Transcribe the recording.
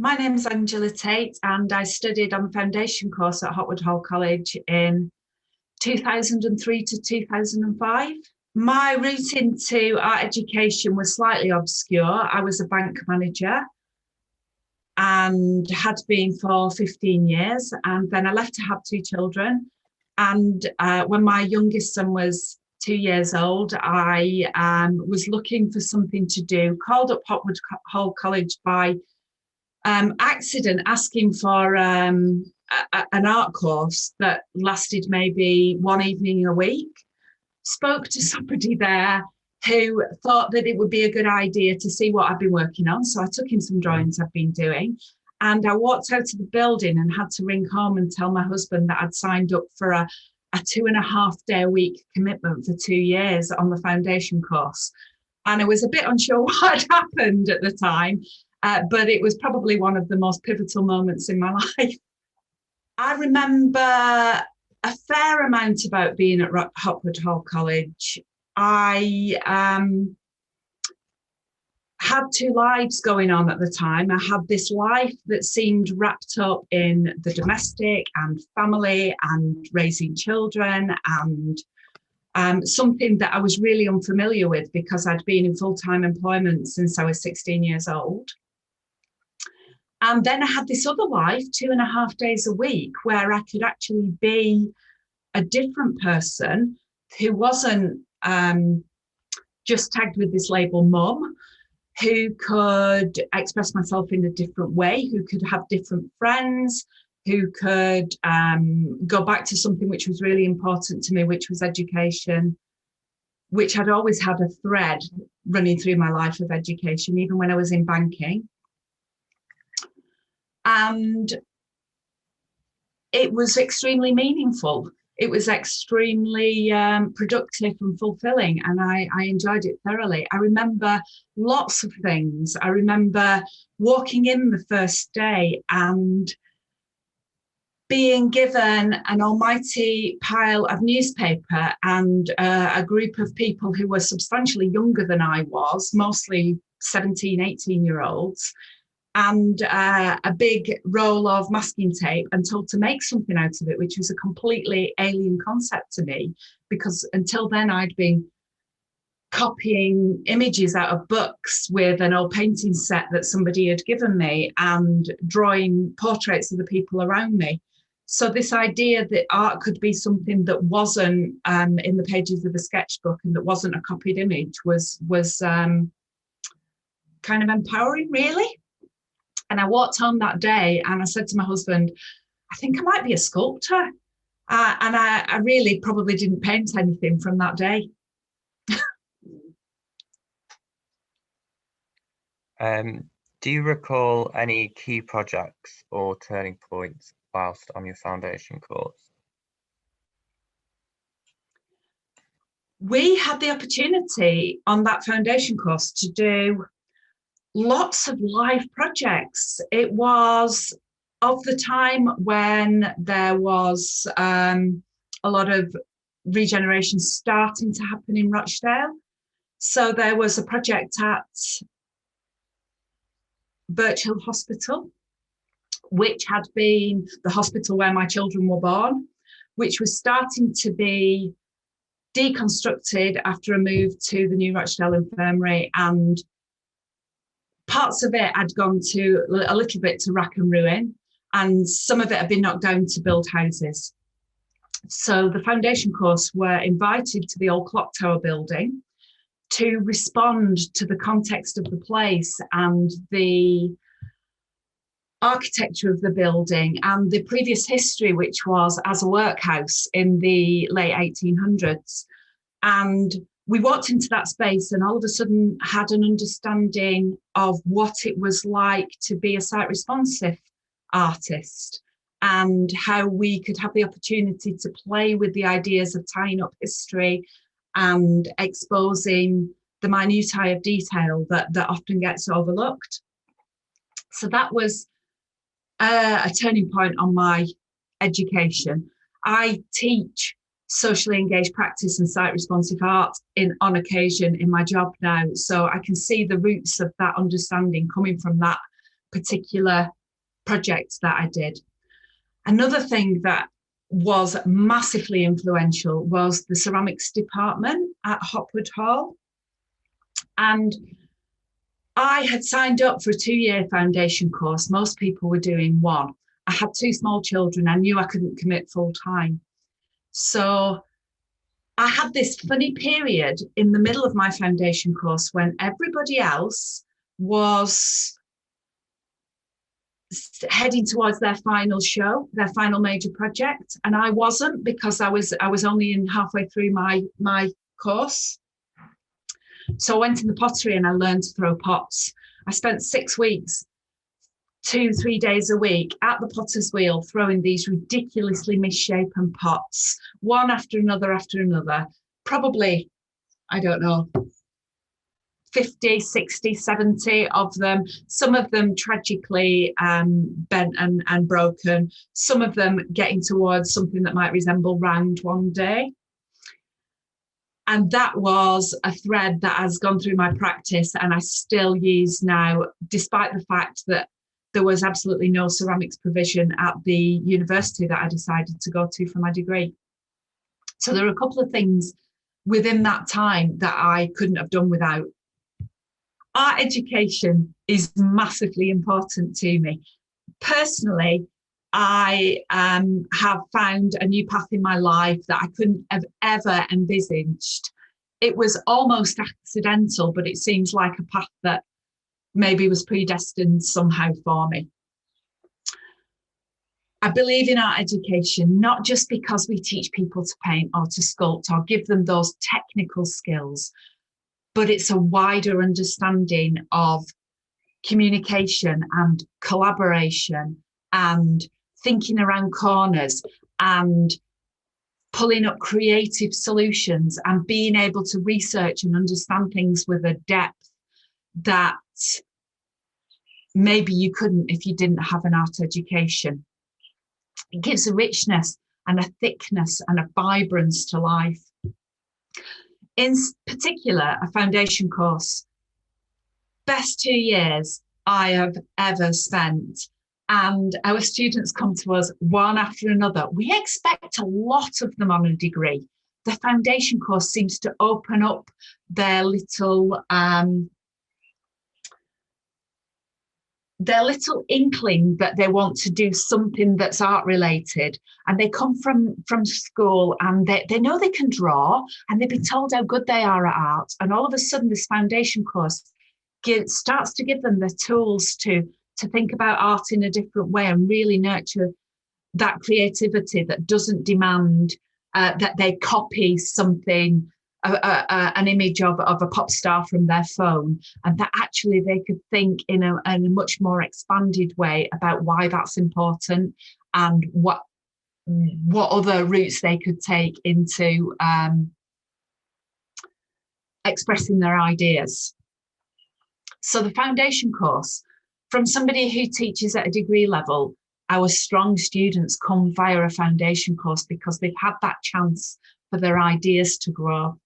My name is Angela Tait, and I studied on the foundation course at Hotwood Hall College in 2003 to 2005. My route into art education was slightly obscure. I was a bank manager and had been for 15 years. And then I left to have two children. And when my youngest son was 2 years old, I was looking for something to do, called up Hotwood Hall College by accident, asking for an art course that lasted maybe one evening a week. Spoke to somebody there who thought that it would be a good idea to see what I've been working on. So I took him some drawings I've been doing, and I walked out of the building and had to ring home and tell my husband that I'd signed up for a 2.5 day a week commitment for 2 years on the foundation course. And I was a bit unsure what had happened at the time, but it was probably one of the most pivotal moments in my life. I remember a fair amount about being at Hotwood Hall College. I had two lives going on at the time. I had this life that seemed wrapped up in the domestic and family and raising children, and something that I was really unfamiliar with because I'd been in full-time employment since I was 16 years old. And then I had this other life, 2.5 days a week, where I could actually be a different person who wasn't just tagged with this label mum, who could express myself in a different way, who could have different friends, who could go back to something which was really important to me, which was education, which I'd always had a thread running through my life of education, even when I was in banking. And it was extremely meaningful. It was extremely productive and fulfilling, and I enjoyed it thoroughly. I remember lots of things. I remember walking in the first day and being given an almighty pile of newspaper and a group of people who were substantially younger than I was, mostly 17, 18-year-olds, and a big roll of masking tape, and told to make something out of it, which was a completely alien concept to me, because until then I'd been copying images out of books with an old painting set that somebody had given me and drawing portraits of the people around me. So this idea that art could be something that wasn't in the pages of a sketchbook and that wasn't a copied image was kind of empowering, really. And I walked home that day and I said to my husband, I think I might be a sculptor. And I really probably didn't paint anything from that day. Do you recall any key projects or turning points whilst on your foundation course? We had the opportunity on that foundation course to do lots of live projects. It was of the time when there was a lot of regeneration starting to happen in Rochdale. So there was a project at Birchill Hospital, which had been the hospital where my children were born, which was starting to be deconstructed after a move to the new Rochdale Infirmary, and parts of it had gone to a little bit to rack and ruin, and some of it had been knocked down to build houses. So the foundation course were invited to the old clock tower building to respond to the context of the place and the architecture of the building and the previous history, which was as a workhouse in the late 1800s. And we walked into that space and all of a sudden had an understanding of what it was like to be a site responsive artist, and how we could have the opportunity to play with the ideas of tying up history and exposing the minutiae of detail that often gets overlooked. So that was a turning point on my education. I teach socially engaged practice and site responsive art on occasion in my job now. So I can see the roots of that understanding coming from that particular projects that I did. Another thing that was massively influential was the ceramics department at Hopwood Hall. And I had signed up for a 2-year foundation course. Most people were doing one. I had 2 small children. I knew I couldn't commit full time. So I had this funny period in the middle of my foundation course when everybody else was heading towards their final show, their final major project, and I wasn't, because I was only in halfway through my course. So I went in the pottery and I learned to throw pots. I spent 6 weeks, 2-3 days a week at the potter's wheel, throwing these ridiculously misshapen pots, one after another, probably, I don't know, 50, 60, 70 of them, some of them tragically bent and broken, some of them getting towards something that might resemble round one day. And that was a thread that has gone through my practice and I still use now, despite the fact that there was absolutely no ceramics provision at the university that I decided to go to for my degree. So there are a couple of things within that time that I couldn't have done without. Art education is massively important to me. Personally, I have found a new path in my life that I couldn't have ever envisaged. It was almost accidental, but it seems like a path that maybe was predestined somehow for me. I believe in art education, not just because we teach people to paint or to sculpt or give them those technical skills, but it's a wider understanding of communication and collaboration and thinking around corners and pulling up creative solutions and being able to research and understand things with a depth that maybe you couldn't if you didn't have an art education. It gives a richness and a thickness and a vibrance to life. In particular, a foundation course, best 2 years I have ever spent. And our students come to us one after another. We expect a lot of them on a degree. The foundation course seems to open up their little inkling that they want to do something that's art related. And they come from school and they know they can draw and they've been told how good they are at art. And all of a sudden this foundation course starts to give them the tools to think about art in a different way and really nurture that creativity that doesn't demand that they copy something, an image of a pop star from their phone, and that actually they could think in a much more expanded way about why that's important and what other routes they could take into expressing their ideas. So the foundation course, from somebody who teaches at a degree level, our strong students come via a foundation course because they've had that chance for their ideas to grow.